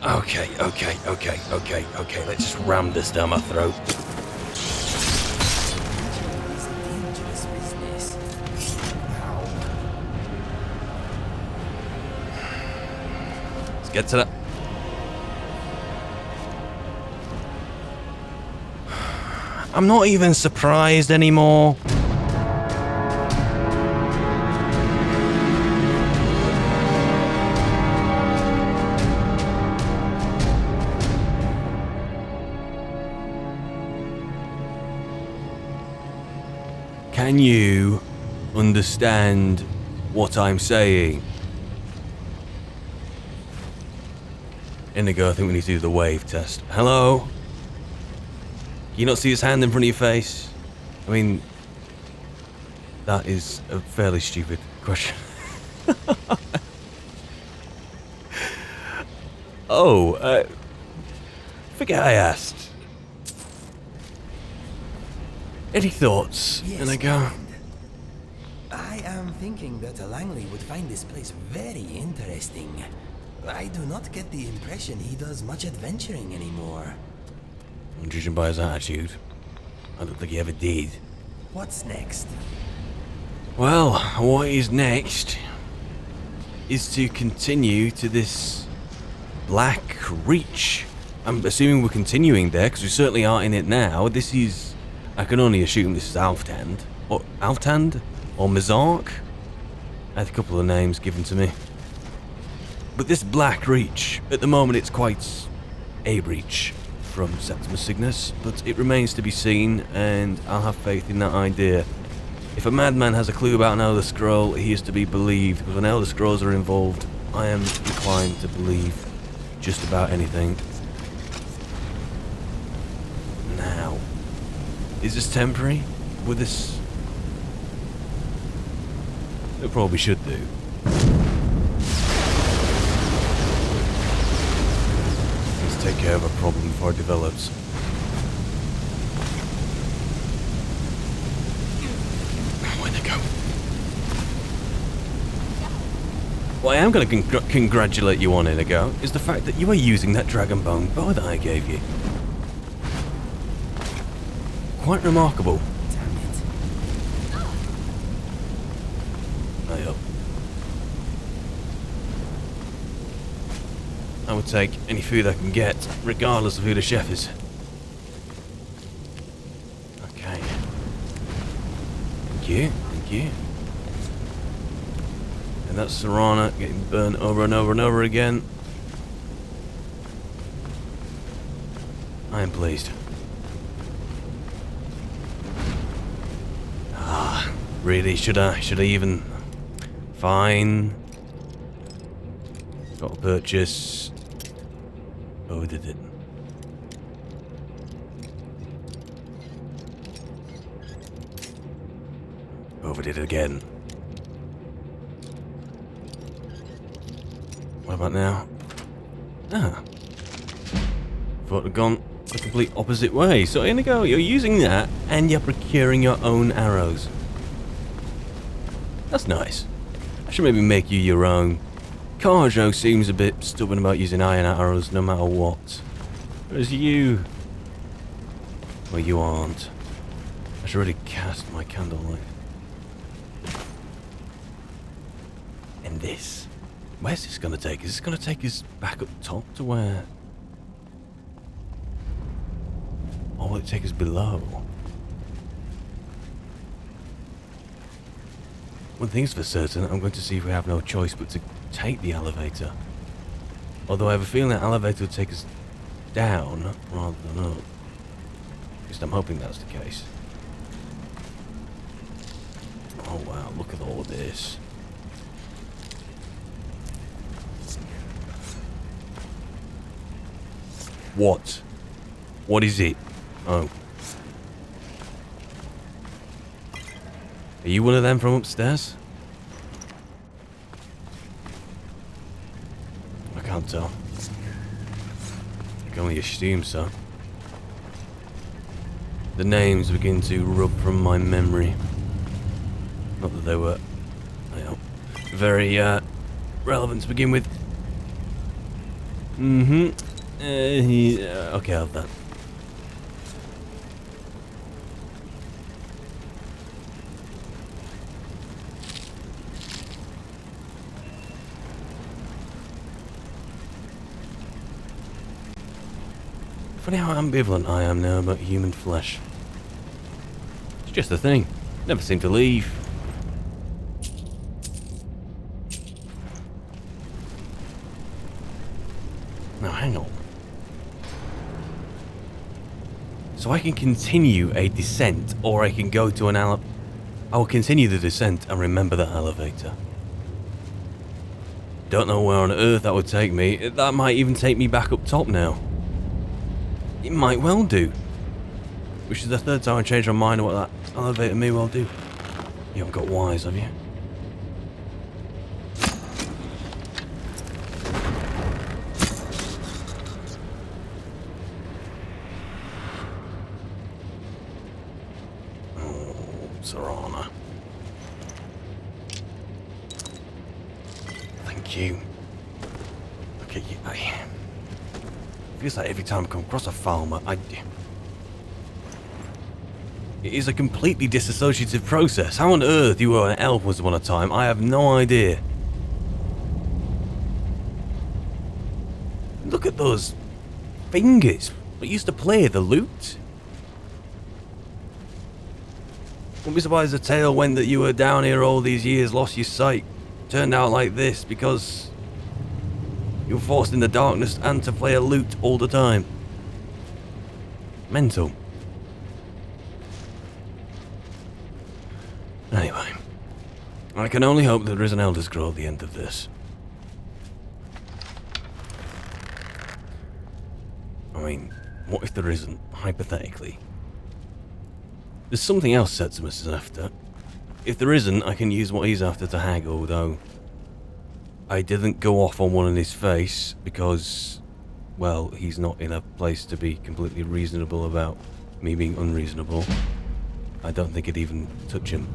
Okay. Let's just ram this down my throat. It's a dangerous business. Let's get to that. I'm not even surprised anymore. Can you understand what I'm saying? Inigo, I think we need to do the wave test. Hello? Can you not see his hand in front of your face? I mean, that is a fairly stupid question. Forget I asked. Any thoughts? Yes, Inigo? friend. I am thinking that Langley would find this place very interesting. I do not get the impression he does much adventuring anymore. Judging by his attitude, I don't think he ever did. What's next? Well, what is next is to continue to this Black Reach. I'm assuming we're continuing there, because we certainly aren't in it now. This is... I can only assume this is Alftand. Or Alftand? Or Mizark? I had a couple of names given to me. But this Black Reach, at the moment it's quite a breach from Septimus Cygnus, but it remains to be seen, and I'll have faith in that idea. If a madman has a clue about an Elder Scroll, he is to be believed, because when Elder Scrolls are involved, I am inclined to believe just about anything. Now, is this temporary? Would this... It probably should do. Let's take care of a problem before it develops. Where'd they go? What I am going to congratulate you on, Inigo, is the fact that you are using that dragon bone bow that I gave you. Quite remarkable. Damn it. I hope. I would take any food I can get, regardless of who the chef is. Okay. Thank you. And that's Serana getting burnt over and over and over again. I am pleased. Really, should I even... Fine. Got to purchase... Oh, did it? Overdid it again. What about now? Ah. Thought I'd gone the complete opposite way. So Inigo, you're using that and you're procuring your own arrows. That's nice. I should maybe make you your own. Carjo seems a bit stubborn about using iron arrows no matter what. Whereas you... Well, you aren't. I should really cast my candlelight. And this. Where's this going to take us? Is this going to take us back up top to where... Or will it take us below? One thing's for certain, I'm going to see if we have no choice but to take the elevator. Although I have a feeling that elevator would take us down rather than up. At least I'm hoping that's the case. Oh wow, look at all of this. What? What is it? Oh. Are you one of them from upstairs? I can't tell. I can only assume so. The names begin to rub from my memory. Not that they were, very relevant to begin with. Mm-hmm. Okay, I'll have that. Funny how ambivalent I am now about human flesh. It's just a thing. Never seem to leave. Now hang on. So I can continue a descent, or I can go to an I will continue the descent and remember that elevator. Don't know where on earth that would take me. That might even take me back up top now. It might well do. Which is the third time I changed my mind on what that elevator may well do. You haven't got wise, have you? Oh, Serana. Thank you. Okay, feels like every time I come across a farmer, it is a completely disassociative process. How on earth you were an elf once upon a time, I have no idea. Look at those fingers. What used to play the lute? Wouldn't be surprised the tale went that you were down here all these years, lost your sight, turned out like this because you were forced in the darkness and to play a lute all the time. Mental. Anyway, I can only hope that there is an Elder Scroll at the end of this. I mean, what if there isn't, hypothetically? There's something else Septimus is after. If there isn't, I can use what he's after to haggle, though I didn't go off on one in his face because, well, he's not in a place to be completely reasonable about me being unreasonable. I don't think it'd even touch him.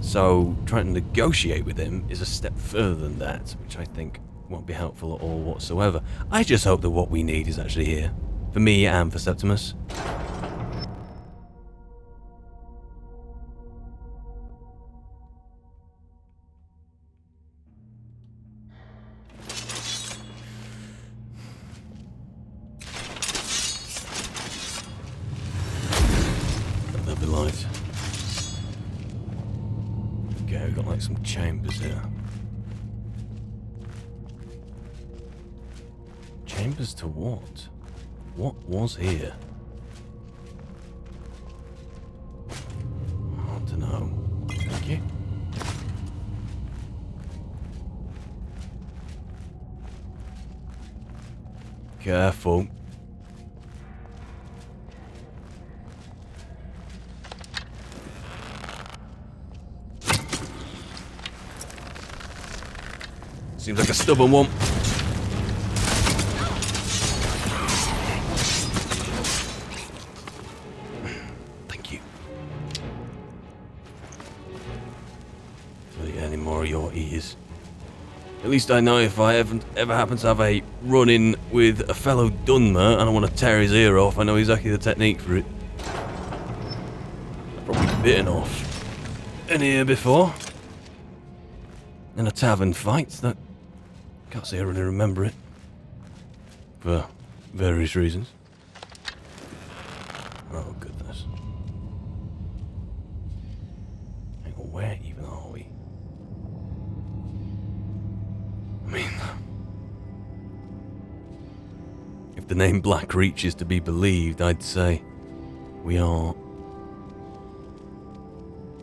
So, trying to negotiate with him is a step further than that, which I think won't be helpful at all whatsoever. I just hope that what we need is actually here. For me and for Septimus. There'll be light. Okay, we've got like some chambers here. Chambers to what? What was here? Hard to know. Thank you. Careful. Seems like a stubborn one. Thank you. Don't get any more of your ears. At least I know if I ever happen to have a run-in with a fellow Dunmer and I want to tear his ear off, I know exactly the technique for it. I've probably bitten off an ear before. In a tavern fight, that can't say I really remember it. For various reasons. Oh, goodness. Hang on, where even are we? I mean, if the name Black Reach is to be believed, I'd say we are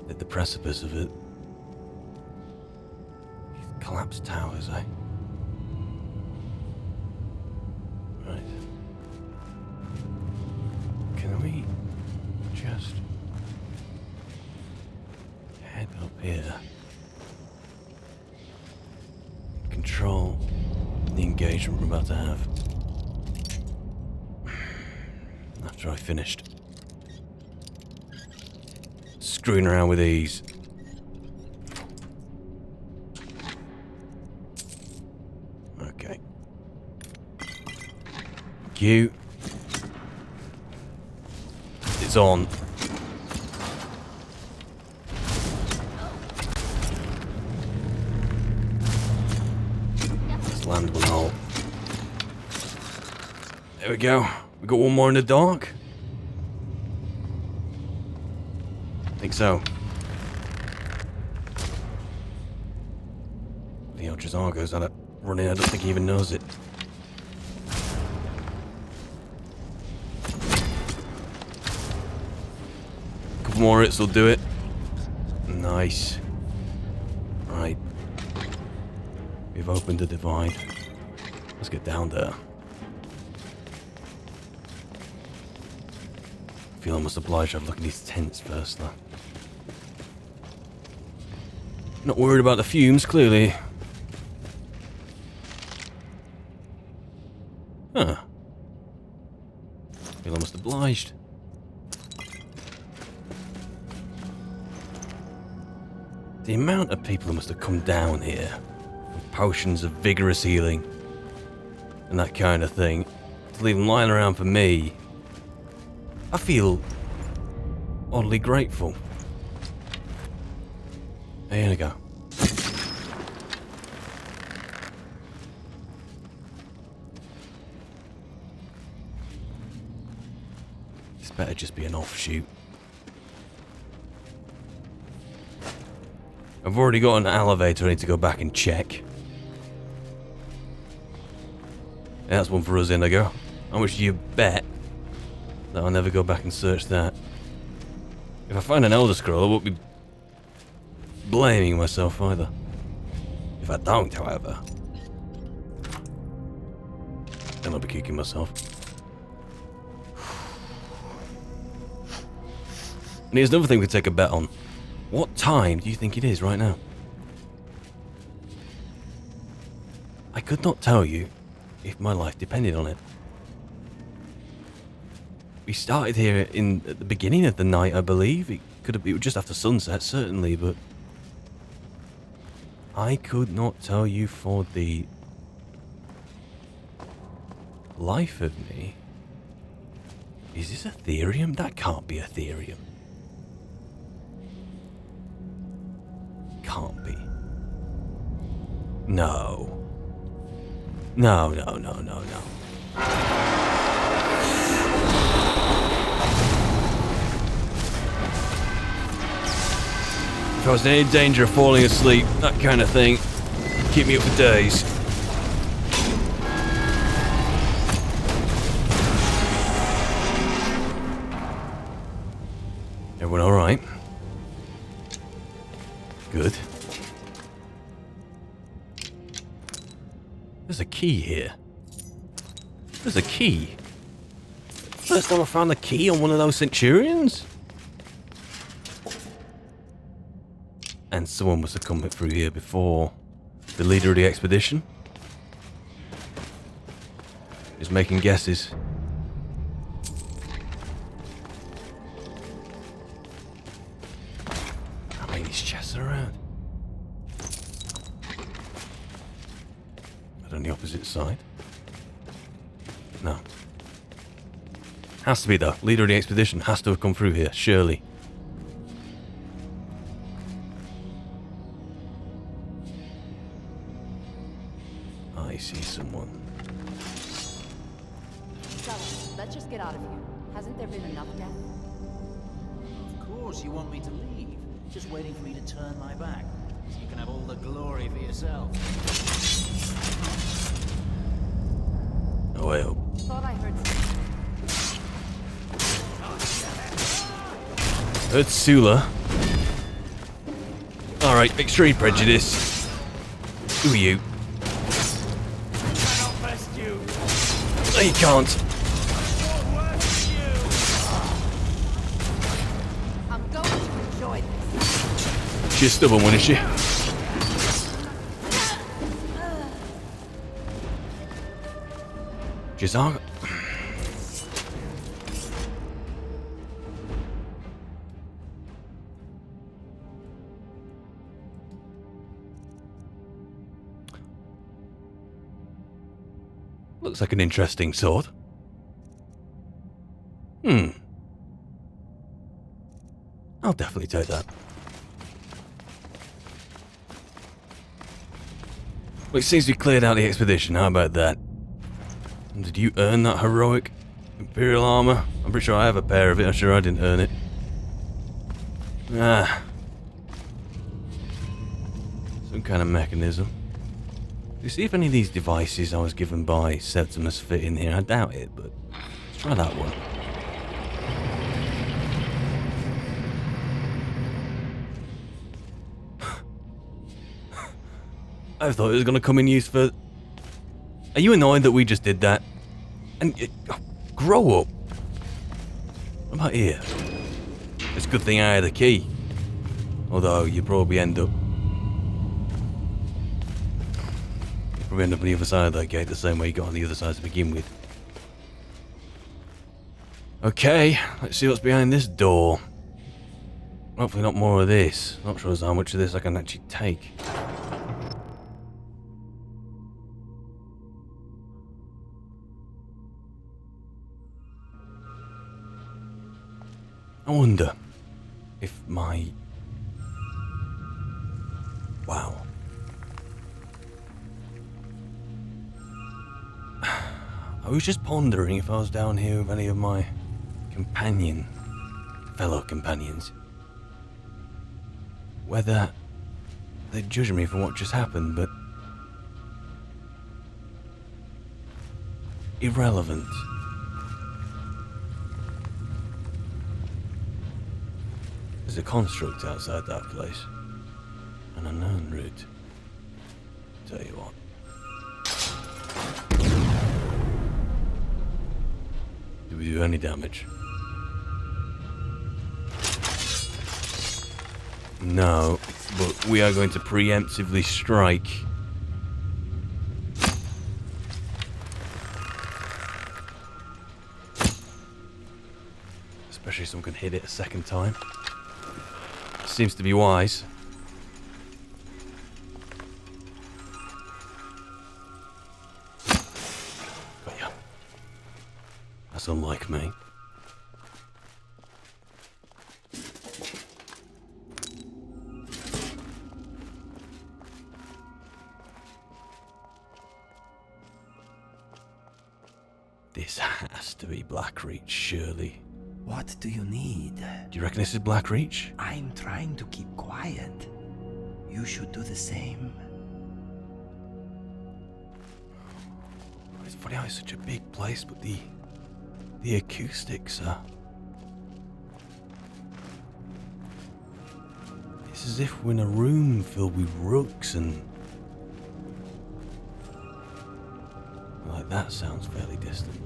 at the precipice of it. Collapsed towers, eh? Right. Can we just head up here? Control the engagement we're about to have. After I finished screwing around with these. Okay. Thank you. It's on. Let's land one all. There we go. We got one more in the dark. I think so. The Eldra's had it running. I don't think he even knows it. A couple more hits will do it. Nice. Right. We've opened the divide. Let's get down there. I feel almost obliged to have a look at these tents first, though. Not worried about the fumes, clearly. Huh. Feel almost obliged. The amount of people who must have come down here with potions of vigorous healing and that kind of thing to leave them lying around for me. I feel oddly grateful. Here we go. This better just be an offshoot. I've already got an elevator I need to go back and check. Yeah, that's one for us, Indigo. How much do you bet that I'll never go back and search that? If I find an Elder Scroll, I won't be blaming myself either. If I don't, however, then I'll be kicking myself. And here's another thing we could take a bet on. What time do you think it is right now? I could not tell you if my life depended on it. We started here at the beginning of the night, I believe. It was just after sunset, certainly, but I could not tell you for the life of me. Is this Ethereum? That can't be Ethereum. Can't be. No. No, no, no, no, no. If I was in any danger of falling asleep, that kind of thing, keep me up for days. Everyone alright? Good. There's a key here. There's a key. First time I found a key on one of those Centurions. And someone must have come through here before. The leader of the expedition. Just making guesses. How many of these chests are around? But on the opposite side? No. Has to be though. Leader of the expedition has to have come through here, surely. I see someone. So, let's just get out of here. Hasn't there been enough death? Of course you want me to leave. Just waiting for me to turn my back. So you can have all the glory for yourself. Oh, well. Thought I heard something. Heard Sula. Alright, extreme prejudice. Who are you? No, you can't. I'm going to enjoy this. She's a stubborn one, is she? Jazar. Looks like an interesting sword. I'll definitely take that. Well, it seems we cleared out the expedition. How about that? And did you earn that heroic Imperial armor? I'm pretty sure I have a pair of it. I'm sure I didn't earn it. Ah. Some kind of mechanism. You see if any of these devices I was given by Septimus fit in here. I doubt it, but let's try that one. I thought it was going to come in use for... Are you annoyed that we just did that? And grow up. What about here? It's a good thing I had a key. Although you probably end up... on the other side of that gate the same way you got on the other side to begin with. Okay, let's see what's behind this door. Hopefully not more of this. Not sure how much of this I can actually take. I wonder if my... Wow. I was just pondering if I was down here with any of my fellow companions, whether they'd judge me for what just happened, but irrelevant. There's a construct outside that place. An unknown route. Tell you what. Did we do any damage? No, but we are going to preemptively strike. Especially if someone can hit it a second time. Seems to be wise. Got ya. That's unlike me. This has to be Blackreach, surely. What do you need? Do you reckon this is Blackreach? I'm trying to keep quiet. You should do the same. It's funny how it's such a big place, but the acoustics are... It's as if we're in a room filled with rooks and... Like, that sounds fairly distant.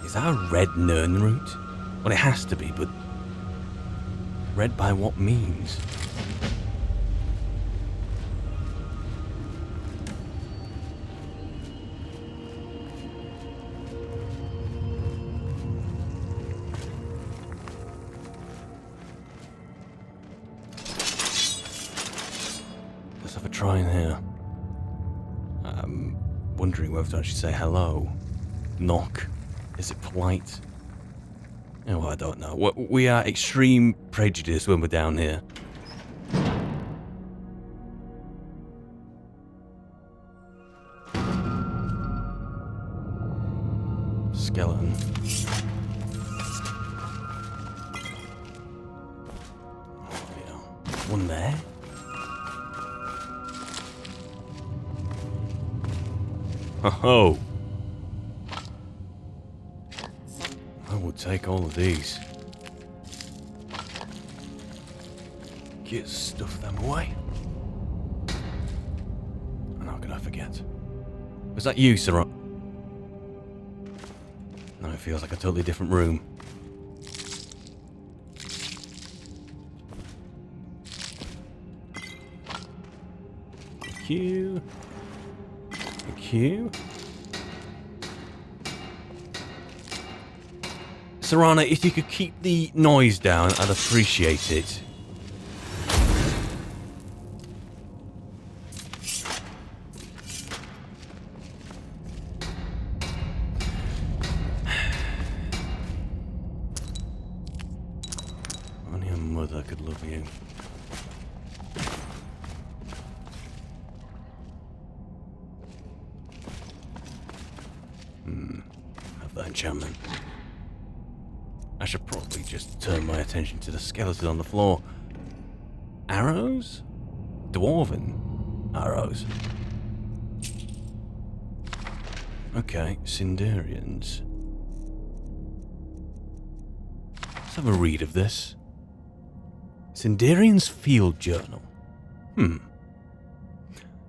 Is that a red Nern route? Well, it has to be, but... Red by what means? Let's have a try in here. I'm wondering whether to actually say hello. Knock. Is it polite? Oh, I don't know. We are extreme prejudice when we're down here. Skeleton. Oh, yeah. One there. Oh. I will take all of these. Get stuff them away. And how can I forget? Was that you, Sarah? No, it feels like a totally different room. Thank you. Thank you. Serana, if you could keep the noise down, I'd appreciate it. that enchantment. I should probably just turn my attention to the skeleton on the floor. Arrows? Dwarven arrows. Okay, Sindarians. Let's have a read of this. Sindarian's Field Journal.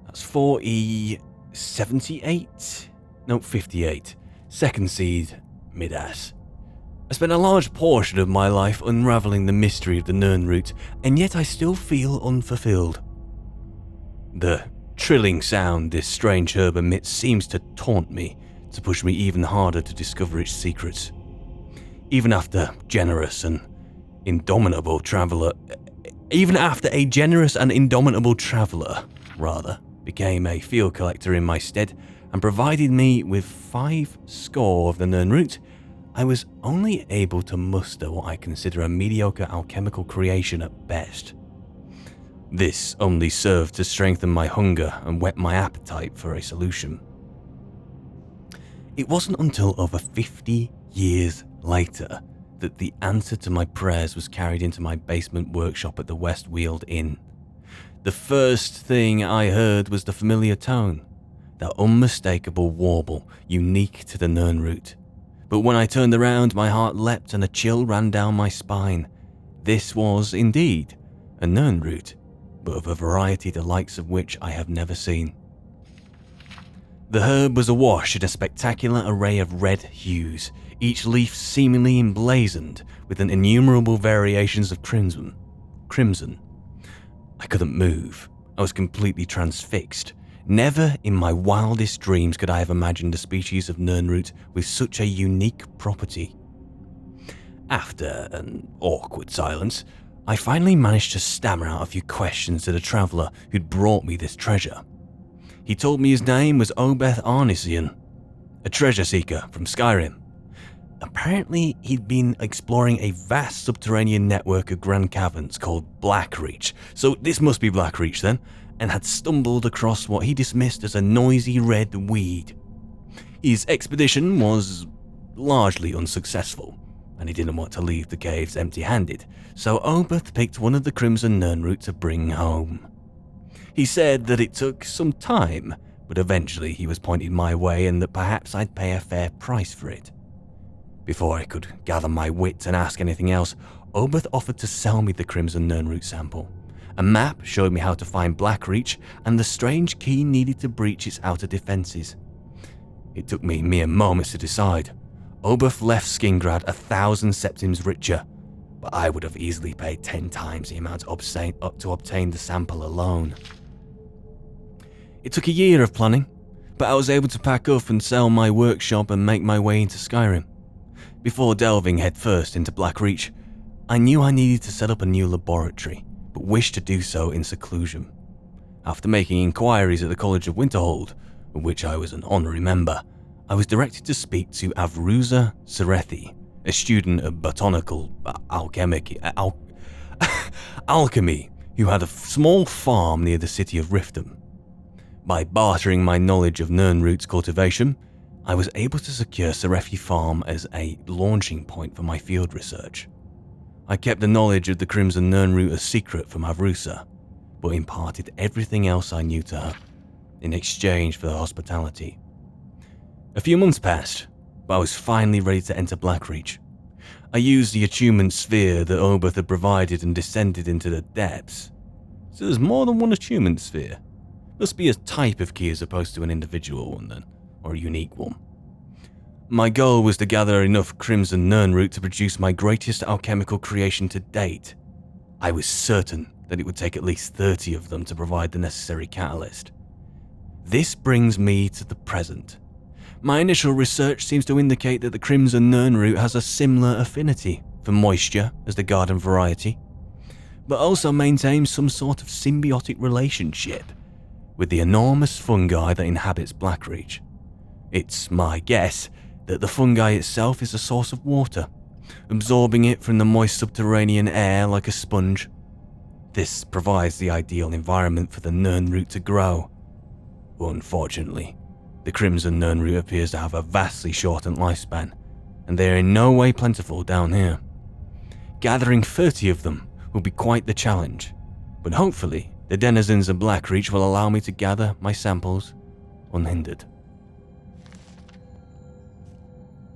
That's 4E78? Nope, 58. Second seed, mid-ass. I spent a large portion of my life unravelling the mystery of the Nirn route, and yet I still feel unfulfilled. The trilling sound this strange herb emits seems to taunt me, to push me even harder to discover its secrets. Even after a generous and indomitable traveller, became a field collector in my stead and provided me with 5 score of the Nirn route, I was only able to muster what I consider a mediocre alchemical creation at best. This only served to strengthen my hunger and whet my appetite for a solution. It wasn't until over 50 years later that the answer to my prayers was carried into my basement workshop at the West Weald Inn. The first thing I heard was the familiar tone, that unmistakable warble unique to the Nirn route. But when I turned around, my heart leapt and a chill ran down my spine. This was, indeed, a Nirn route, but of a variety the likes of which I have never seen. The herb was awash in a spectacular array of red hues, each leaf seemingly emblazoned with an innumerable variations of crimson. I couldn't move. I was completely transfixed. Never in my wildest dreams could I have imagined a species of Nirn root with such a unique property. After an awkward silence, I finally managed to stammer out a few questions to the traveller who'd brought me this treasure. He told me his name was Obeth Arnisian, a treasure seeker from Skyrim. Apparently, he'd been exploring a vast subterranean network of grand caverns called Blackreach, so this must be Blackreach then, and had stumbled across what he dismissed as a noisy red weed. His expedition was largely unsuccessful, and he didn't want to leave the caves empty-handed, so Obeth picked one of the Crimson Nirn root to bring home. He said that it took some time, but eventually he was pointed my way and that perhaps I'd pay a fair price for it. Before I could gather my wits and ask anything else, Obeth offered to sell me the Crimson Nirn root sample. A map showed me how to find Blackreach and the strange key needed to breach its outer defences. It took me mere moments to decide. Obeth left Skingrad 1,000 septims richer, but I would have easily paid 10 times the amount to obtain the sample alone. It took a year of planning, but I was able to pack up and sell my workshop and make my way into Skyrim. Before delving headfirst into Blackreach, I knew I needed to set up a new laboratory, but wished to do so in seclusion. After making inquiries at the College of Winterhold, of which I was an honorary member, I was directed to speak to Avruza Serethi, a student of botanical alchemy who had a small farm near the city of Riften. By bartering my knowledge of Nirn roots cultivation, I was able to secure Serethi Farm as a launching point for my field research. I kept the knowledge of the Crimson Nirn root a secret from Avruza, but imparted everything else I knew to her, in exchange for her hospitality. A few months passed, but I was finally ready to enter Blackreach. I used the attunement sphere that Obeth had provided and descended into the depths. So there's more than one attunement sphere. Must be a type of key as opposed to an individual one then, or a unique one. My goal was to gather enough Crimson Nirn root to produce my greatest alchemical creation to date. I was certain that it would take at least 30 of them to provide the necessary catalyst. This brings me to the present. My initial research seems to indicate that the Crimson Nirn root has a similar affinity for moisture as the garden variety, but also maintains some sort of symbiotic relationship with the enormous fungi that inhabits Blackreach. It's my guess that the fungi itself is a source of water, absorbing it from the moist subterranean air like a sponge. This provides the ideal environment for the Nirn root to grow. Unfortunately, The Crimson Nurnroot appears to have a vastly shortened lifespan, and they are in no way plentiful down here. Gathering 30 of them will be quite the challenge, but hopefully the denizens of Blackreach will allow me to gather my samples unhindered.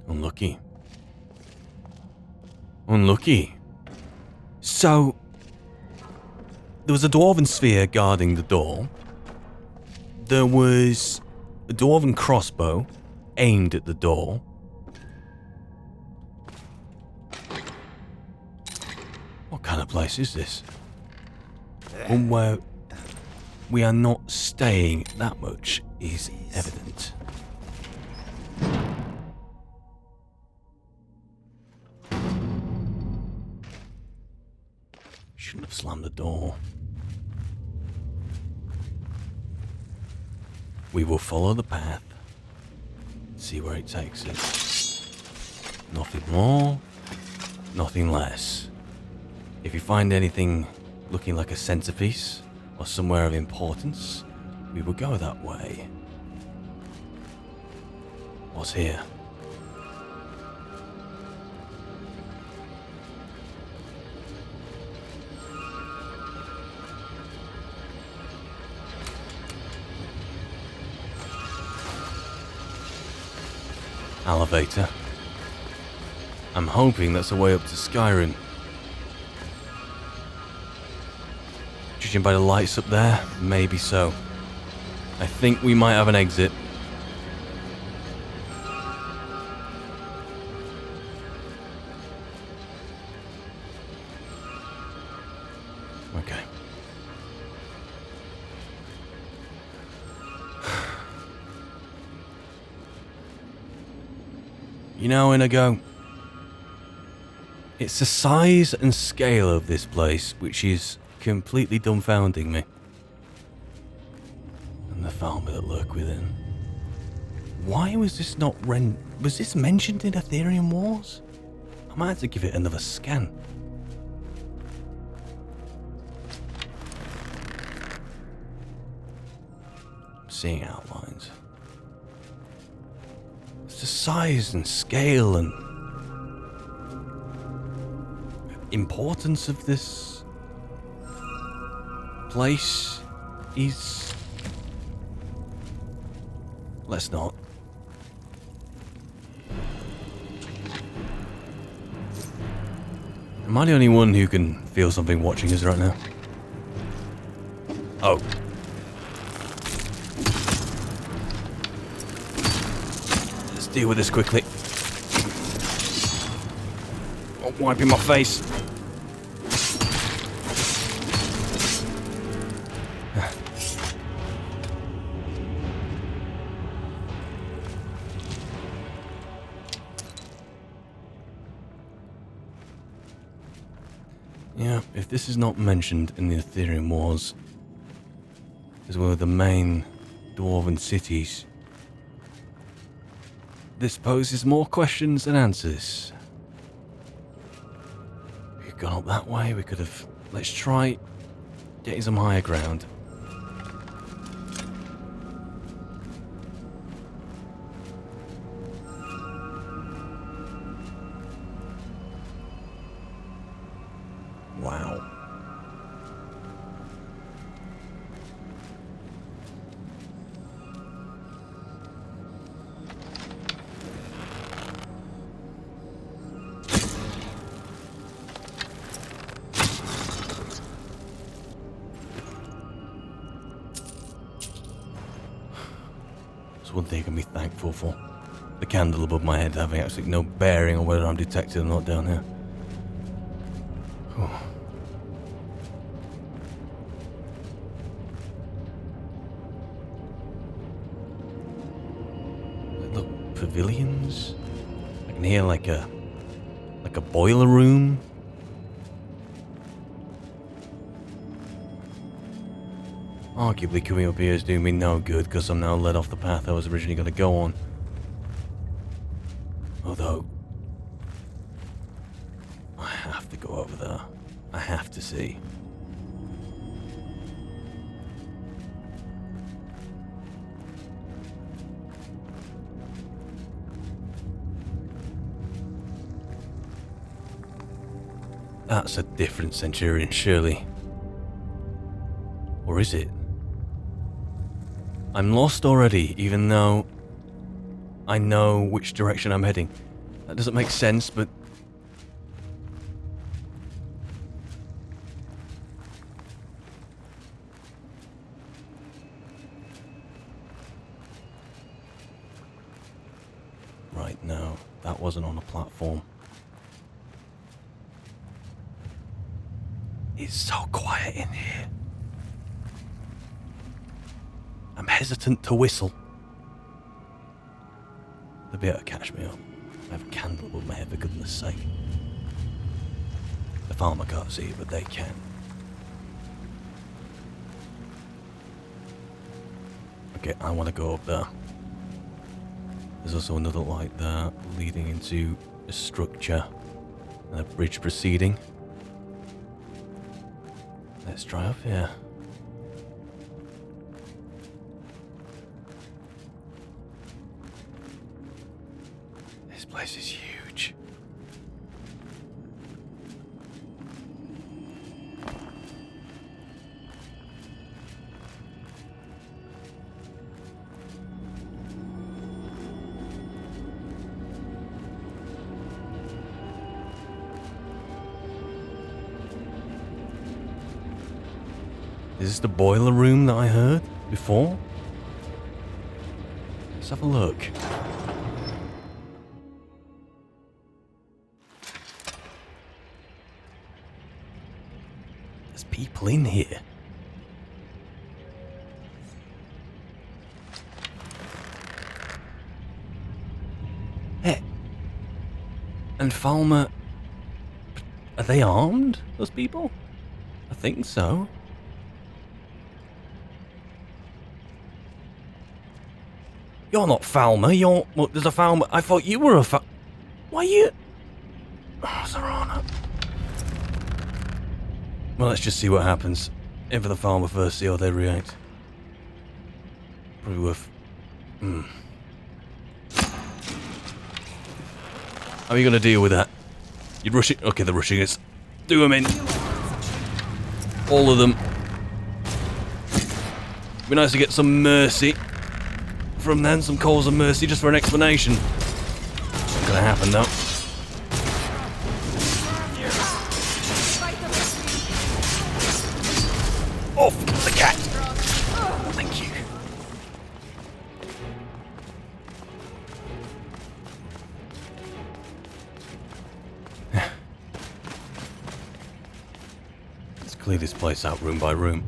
Unlucky. Unlucky. So, there was a dwarven sphere guarding the door. There was a dwarven crossbow aimed at the door. What kind of place is this? One where we are not staying that much is evident. Shouldn't have slammed the door. We will follow the path, see where it takes us. Nothing more, nothing less. If you find anything looking like a centerpiece or somewhere of importance, we will go that way. What's here? Elevator. I'm hoping that's a way up to Skyrim. Judging by the lights up there, maybe so. I think we might have an exit. Okay. You know, Inigo, it's the size and scale of this place which is completely dumbfounding me. And the falmer that lurk within. Why was this not was this mentioned in Ethereum Wars? I might have to give it another scan. I'm seeing outlines. It's the size and scale and importance of this place is... Let's not. Am I the only one who can feel something watching us right now? Oh. Let's deal with this quickly. Oh, wiping my face. Yeah, if this is not mentioned in the Ethereum Wars as one of the main dwarven cities, this poses more questions than answers. We could have gone up that way, we could have... Let's try getting some higher ground. Wow. That's one thing I can be thankful for. The candle above my head having absolutely no bearing on whether I'm detected or not down here. Oh. Look, pavilions. I can hear like a boiler room. Arguably coming up here is doing me no good because I'm now led off the path I was originally going to go on. Although, I have to go over there. I have to see. That's a different centurion, surely. Or is it? I'm lost already, even though I know which direction I'm heading. That doesn't make sense, but... Right, no, that wasn't on a platform. It's so quiet in here. I'm hesitant to whistle. They'll be able to catch me up. I have a candle above my head, for goodness sake. The farmer can't see it, but they can. Okay, I want to go up there. There's also another light there, leading into a structure and a bridge proceeding. Let's try up here. This place is huge. Is this the boiler room that I heard before? Let's have a look. There's people in here. Hey. And Falmer... Are they armed, those people? I think so. You're not Falmer, you're... Well, there's a Falmer. I thought you were a Why you... Oh, Serana. Well, let's just see what happens. In for the Falmer first, see how they react. Probably worth... How are you going to deal with that? You're rushing... Okay, they're rushing us. Do them in. All of them. Be nice to get some mercy. From then, some calls of mercy just for an explanation. Not gonna happen though. Off the cat! Thank you. Let's clear this place out room by room.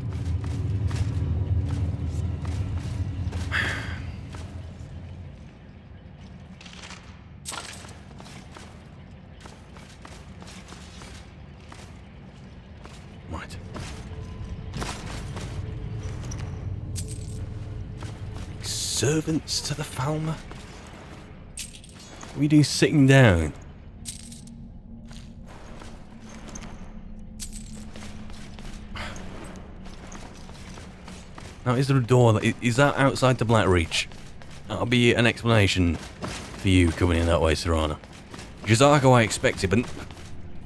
Right. Servants to the Falmer? We do sitting down. Now, is there a door? Is that outside the Black Reach? That'll be an explanation for you coming in that way, Serana. Just like how I expected, but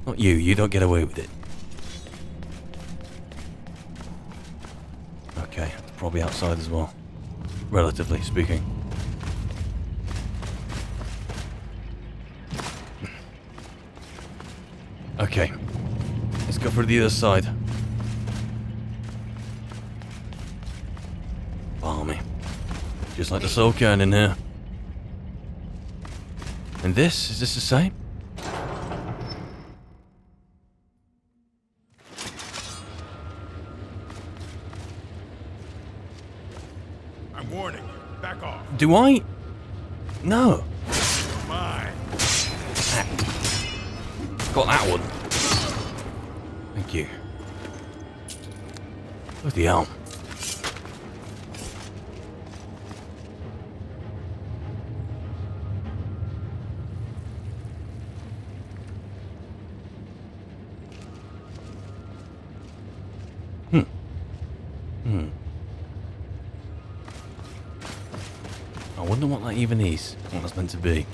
not you. You don't get away with it. Okay, it's probably outside as well. Relatively speaking. Okay. Let's go for the other side. Balmy. Just like the soul can in here. And this? Is this the same? I'm warning you. Back off. Do I? No. Mine. Got that one. Thank you. Bloody hell. I wonder what that even is. What that's meant to be.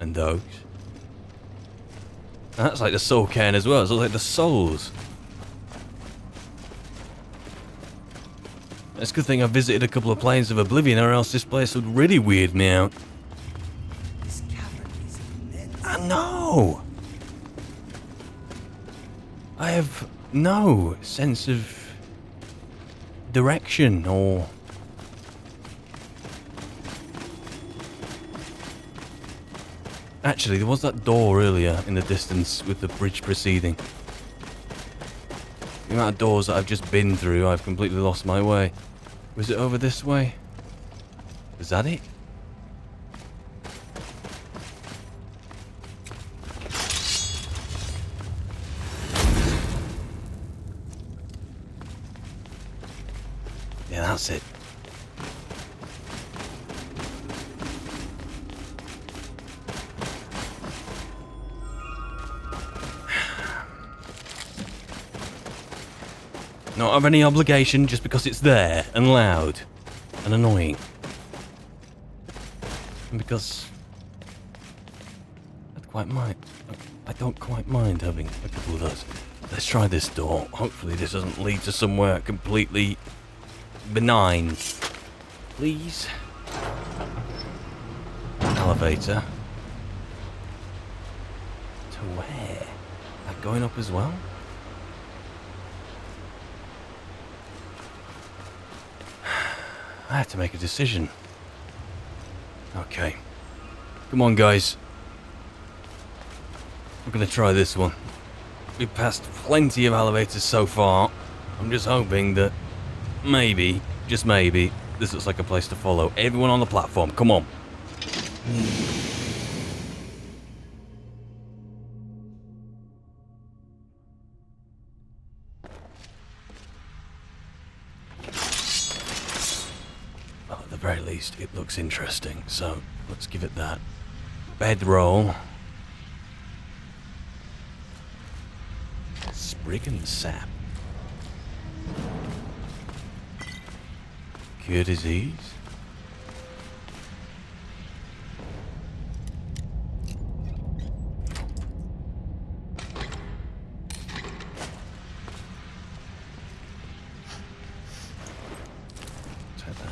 A find those. That's like the soul cairn as well. It's like the souls. It's a good thing I visited a couple of planes of oblivion, or else this place would really weird me out. This cavern is immense. I know. I have no sense of direction or... Actually, there was that door earlier in the distance with the bridge proceeding. The amount of doors that I've just been through, I've completely lost my way. Was it over this way? Was that it? Yeah, that's it. Not have any obligation just because it's there and loud and annoying. And because I don't quite mind having a couple of those. Let's try this door. Hopefully this doesn't lead to somewhere completely benign. Please. Elevator. To where? That going up as well? I have to make a decision. Okay. Come on, guys. We're gonna try this one. We've passed plenty of elevators so far. I'm just hoping that maybe, just maybe, this looks like a place to follow. Everyone on the platform, come on. At the very least, it looks interesting, so let's give it that. Bedroll. Sprig and sap. Cure disease. Take that.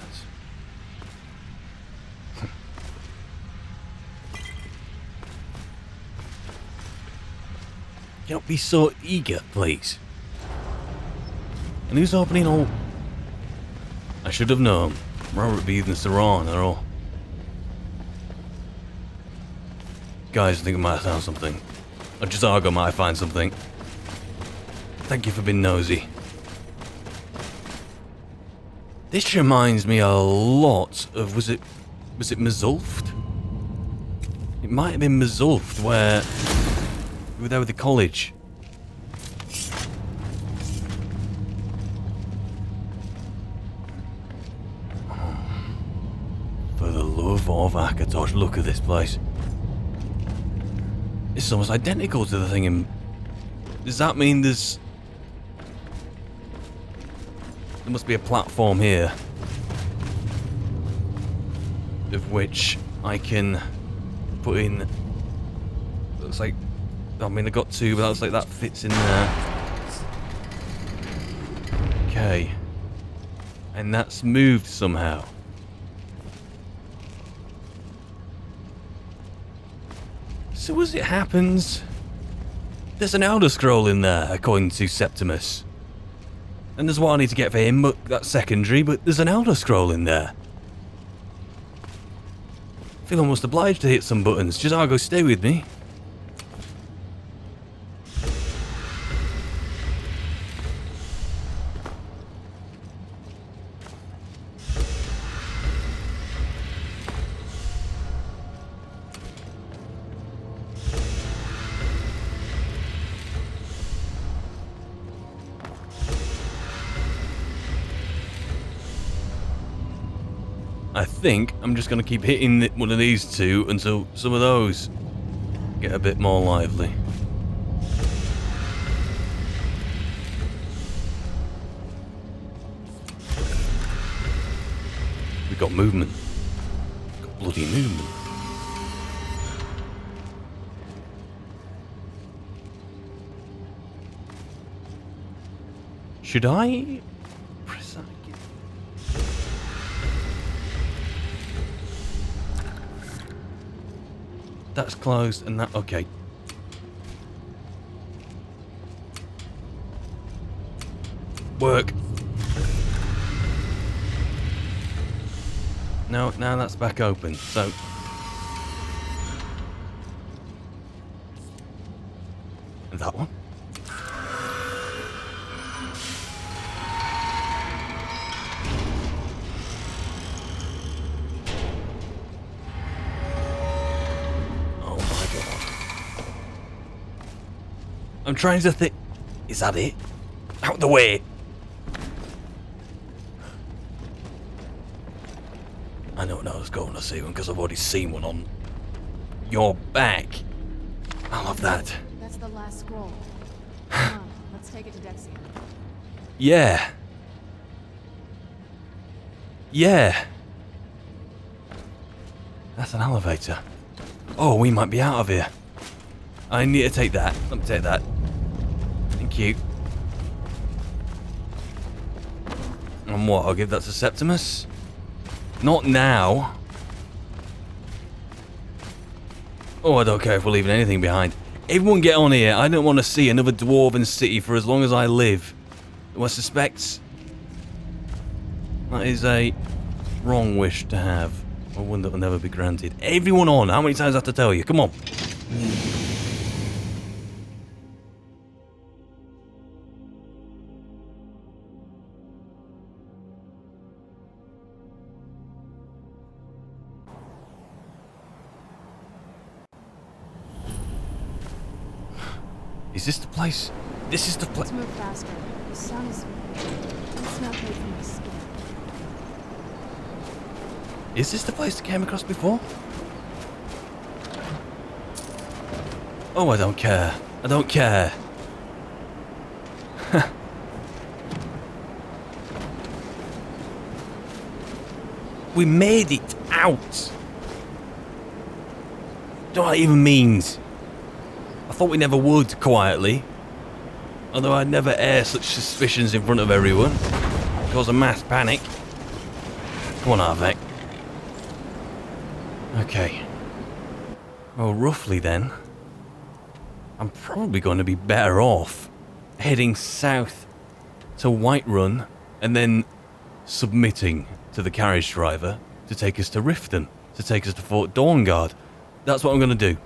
Don't be so eager, please. And who's opening all... I should have known. Robert Beath and Saran are all... Guys, I think I might have found something. Or just Argo might find something. Thank you for being nosy. This reminds me a lot of... Was it Mazulft? It might have been Mazulft, where... We were there with the college. For the love of Akatosh, look at this place. It's almost identical to the thing in... Does that mean there's... There must be a platform here. Of which I can put in... Looks like... I mean, I got two, but that looks like that fits in there. Okay. And that's moved somehow. So as it happens, there's an Elder Scroll in there, according to Septimus. And there's what I need to get for him, but that's secondary, but there's an Elder Scroll in there. I feel almost obliged to hit some buttons. Just Argo, stay with me. I think I'm just going to keep hitting one of these two until some of those get a bit more lively. We got movement. Got bloody movement. Should I press that again? That's closed and that... Okay. Work. No, now that's back open, so... And that one? Oh my god. I'm trying to think... Is that it? Out the way! I don't know I was going to see one because I've already seen one on your back. I'll have that. That's the last scroll. Come on, let's take it to Dexia. Yeah. Yeah. That's an elevator. Oh, we might be out of here. I need to take that. Let me take that. Thank you. And what? I'll give that to Septimus? Not now. Oh, I don't care if we're leaving anything behind. Everyone get on here. I don't want to see another dwarven city for as long as I live. I suspect that is a wrong wish to have. Or one that will never be granted. Everyone on. How many times do I have to tell you? Come on. Is this the place? This is the place. Let's move faster. The sun is... Let's not wait for my skin. Is this the place that came across before? Oh, I don't care. I don't care. We made it out. Do you know what that even means? I thought we never would, quietly. Although I'd never air such suspicions in front of everyone. Cause a mass panic. Come on, Arvek. Okay. Well, roughly then, I'm probably going to be better off heading south to Whiterun and then submitting to the carriage driver to take us to Riften, to take us to Fort Dawnguard. That's what I'm going to do.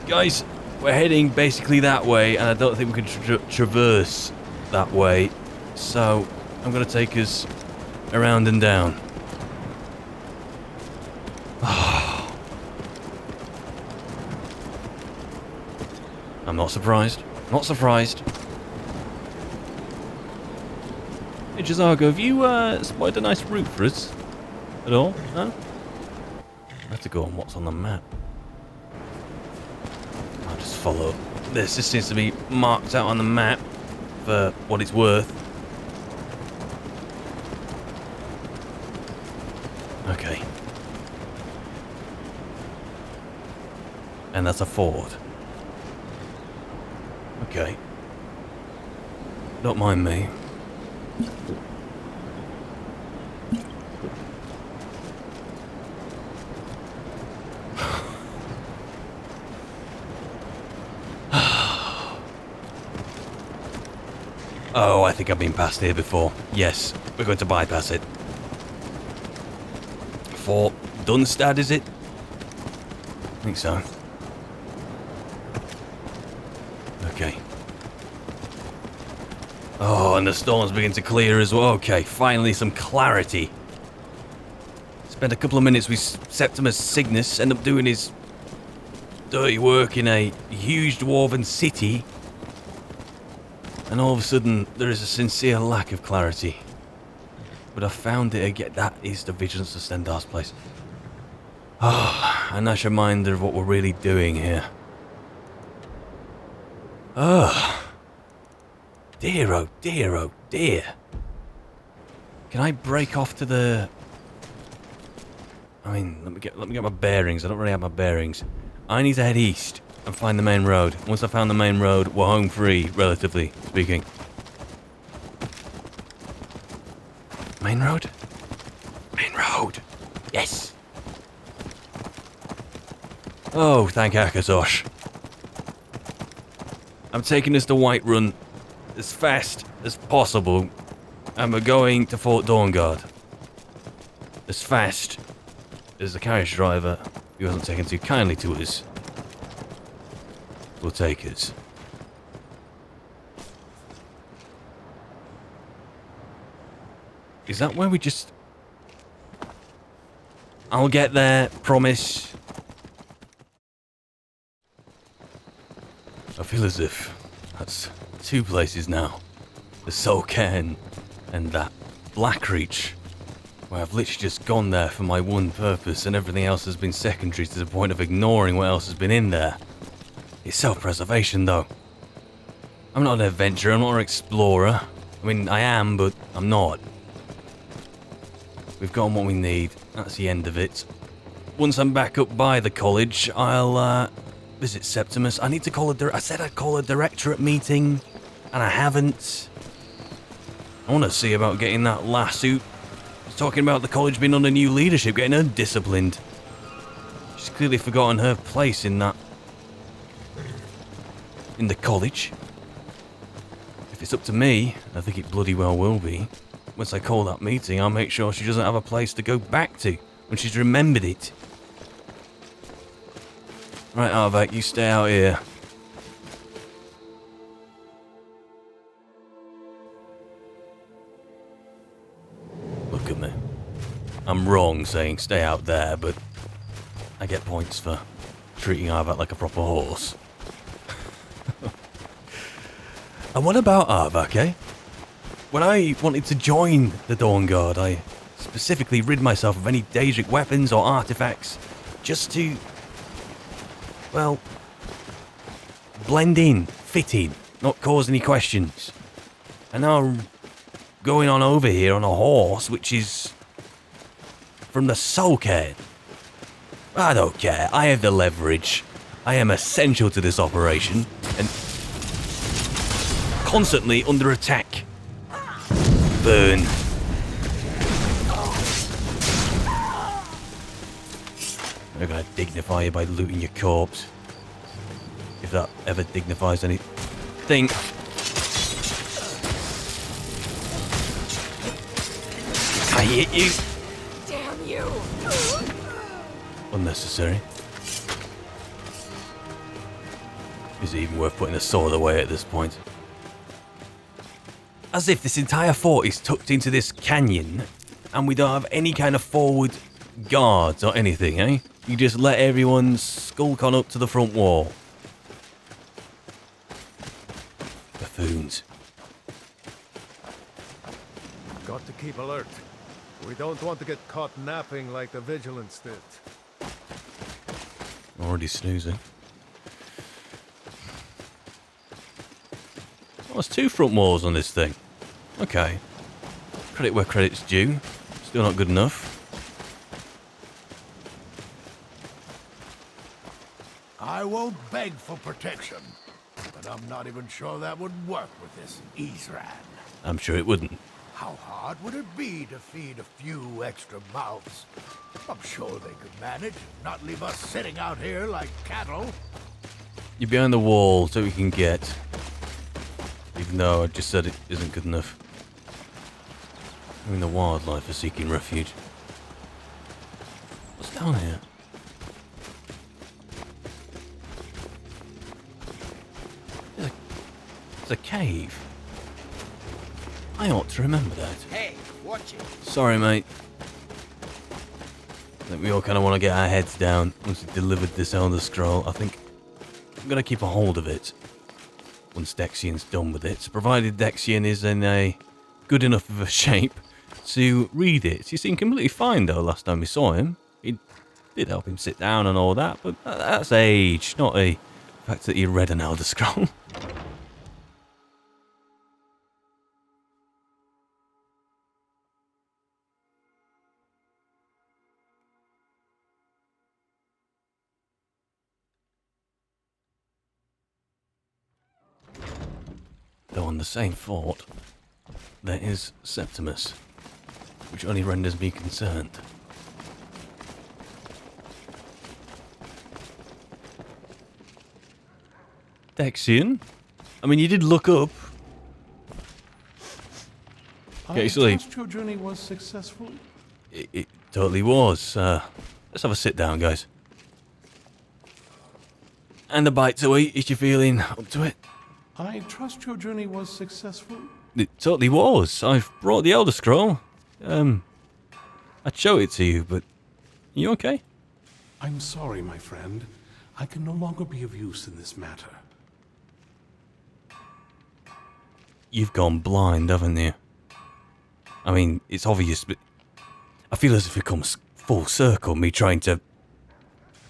Guys, we're heading basically that way, and I don't think we can traverse that way. So, I'm going to take us around and down. I'm not surprised. Not surprised. Hey, Jazargo, have you spotted a nice route for us? At all? No? I have to go on what's on the map. I'll just follow this. This seems to be marked out on the map for what it's worth. Okay. And that's a ford. Okay. Don't mind me. Oh, I think I've been past here before. Yes, we're going to bypass it. Fort Dunstad, is it? I think so. Okay. Oh, and the storm's beginning to clear as well. Okay, finally some clarity. Spent a couple of minutes with Septimus Cygnus, end up doing his dirty work in a huge dwarven city. And all of a sudden, there is a sincere lack of clarity. But I found it again. That is the Vigilance of Stendarr's place. Ah, a nice reminder of what we're really doing here. Oh, dear, oh dear, oh dear. Can I break off to the... I mean, let me get my bearings. I don't really have my bearings. I need to head east and find the main road. Once I found the main road, we're home free, relatively speaking. Main road? Main road. Yes. Oh, thank Akatosh. I'm taking us to Whiterun as fast as possible, and we're going to Fort Dawnguard as fast as the carriage driver, who wasn't taken too kindly to us, will take us. Is that where we just... I'll get there, promise. I feel as if that's two places now. The Soul Cairn and that Blackreach, where I've literally just gone there for my one purpose and everything else has been secondary to the point of ignoring what else has been in there. It's self-preservation though. I'm not an adventurer, I'm not an explorer. I mean, I am, but I'm not. We've gotten what we need. That's the end of it. Once I'm back up by the college, I'll visit Septimus. I need to call I said I'd call a directorate meeting, and I haven't. I want to see about getting that lasso. He's talking about the college being under new leadership, getting her disciplined. She's clearly forgotten her place in that. In the college. If it's up to me, I think it bloody well will be. Once I call that meeting, I'll make sure she doesn't have a place to go back to when she's remembered it. Right, Arvak, you stay out here. Look at me. I'm wrong saying stay out there, but I get points for treating Arvak like a proper horse. And what about Arvak, eh? When I wanted to join the Dawnguard, I specifically rid myself of any Daedric weapons or artifacts just to, well, blend in, fit in, not cause any questions. And now I'm going on over here on a horse, which is from the Soul Cairn. I don't care, I have the leverage. I am essential to this operation, and constantly under attack. Burn. I'm gonna dignify you by looting your corpse. If that ever dignifies anything. I hit you. Damn you! Unnecessary. Is it even worth putting the sword away at this point? As if this entire fort is tucked into this canyon and we don't have any kind of forward guards or anything, eh? You just let everyone skulk on up to the front wall. Buffoons. Got to keep alert. We don't want to get caught napping like the Vigilance did. Already snoozing. Oh, there's two front walls on this thing. Okay. Credit where credit's due. Still not good enough. I won't beg for protection, but I'm not even sure that would work with this Ezran. I'm sure it wouldn't. How hard would it be to feed a few extra mouths? I'm sure they could manage, not leave us sitting out here like cattle. You're behind the wall so we can get. Even though I just said it isn't good enough. I mean, the wildlife are seeking refuge. What's down here? There's a cave. I ought to remember that. Hey, watch it. Sorry, mate. I think we all kind of want to get our heads down once we've delivered this Elder Scroll. I think I'm going to keep a hold of it once Dexian's done with it, provided Dexian is in a good enough of a shape to read it. He seemed completely fine though last time we saw him. He did help him sit down and all that, but that's age, not a fact that he read an Elder Scroll. Though on the same fort, there is Septimus. which only renders me concerned. Dexian? I mean, you did look up. I sleep. trust your journey was successful. It totally was. Let's have a sit down, guys. And a bite to eat if you're feeling up to it. I trust your journey was successful. It totally was. I've brought the Elder Scroll. I'd show it to you, but you okay? I'm sorry, my friend. I can no longer be of use in this matter. You've gone blind, haven't you? I mean, it's obvious, but I feel as if it comes full circle, me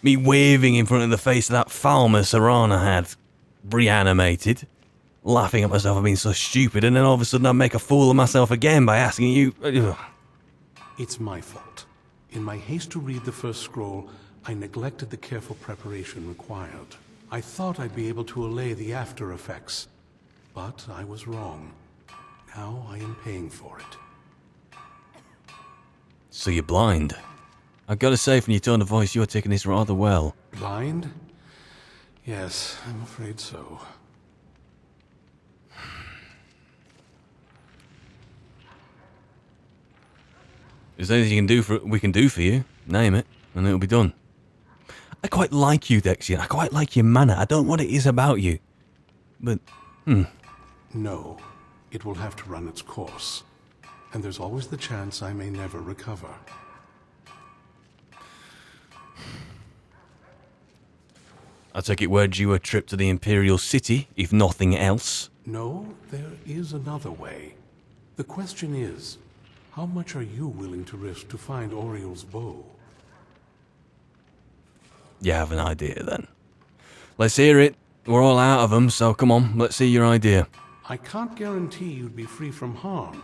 waving in front of the face of that Falmer Serana had reanimated, laughing at myself for being so stupid, and then all of a sudden I make a fool of myself again by asking you... It's my fault. In my haste to read the first scroll, I neglected the careful preparation required. I thought I'd be able to allay the after effects, but I was wrong. Now I am paying for it. So you're blind. I've got to say, from your tone of voice, you're taking this rather well. Blind? Yes, I'm afraid so. Is there anything we can do for you? Name it, and it'll be done. I quite like you, Dexian. I quite like your manner. I don't know what it is about you. But, No, it will have to run its course. And there's always the chance I may never recover. I take it we're due a trip to the Imperial City, if nothing else. No, there is another way. The question is, how much are you willing to risk to find Oriel's bow? You have an idea, then. Let's hear it. We're all out of them, so come on, let's see your idea. I can't guarantee you'd be free from harm.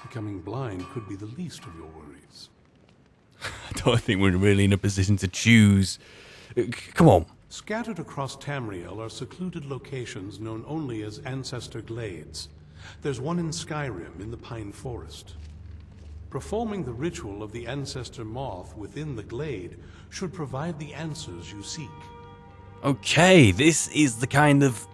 Becoming blind could be the least of your worries. I don't think we're really in a position to choose. Come on. Scattered across Tamriel are secluded locations known only as Ancestor Glades. There's one in Skyrim, in the Pine Forest. Performing the ritual of the Ancestor Moth within the glade should provide the answers you seek. Okay, this is the kind of...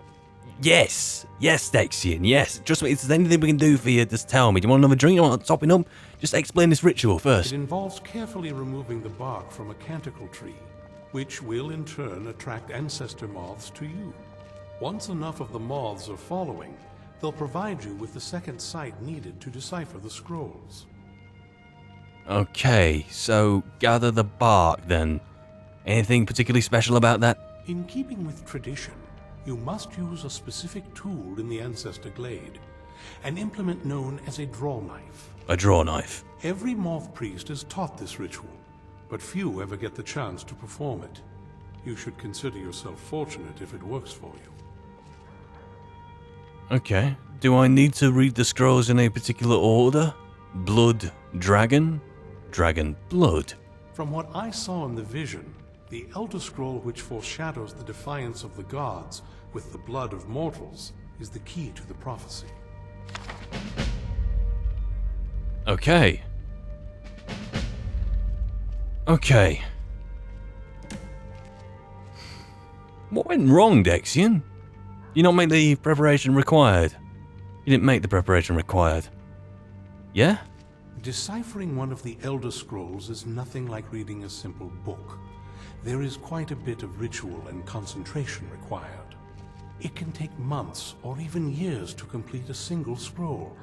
Yes, Dexian, yes. Trust me, if there's anything we can do for you, just tell me. Do you want another drink? Do you want topping up? Just explain this ritual first. It involves carefully removing the bark from a canticle tree, which will in turn attract ancestor moths to you. Once enough of the moths are following, they'll provide you with the second sight needed to decipher the scrolls. Okay, so gather the bark then. Anything particularly special about that? In keeping with tradition, you must use a specific tool in the Ancestor Glade, an implement known as a draw knife. A draw knife. Every moth priest is taught this ritual, but few ever get the chance to perform it. You should consider yourself fortunate if it works for you. Okay. Do I need to read the scrolls in a particular order? Blood, dragon? Dragon, blood. From what I saw in the vision, the Elder Scroll which foreshadows the defiance of the gods with the blood of mortals is the key to the prophecy. Okay. Okay. What went wrong, Dexian? You not make the preparation required? You didn't make the preparation required. Yeah? Deciphering one of the Elder Scrolls is nothing like reading a simple book. There is quite a bit of ritual and concentration required. It can take months or even years to complete a single scroll,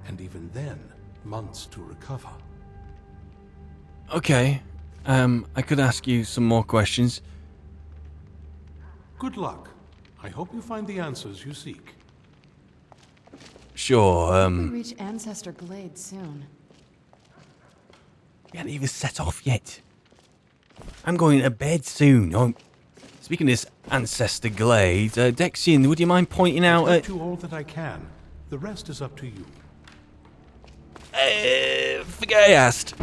and even then, months to recover. Okay. I could ask you some more questions. Good luck. I hope you find the answers you seek. Sure, We'll reach Ancestor Glade soon. We haven't even set off yet. I'm going to bed soon. Oh, speaking of this Ancestor Glade, Dexian, would you mind pointing out... I'll do all that I can. The rest is up to you. Forget I asked.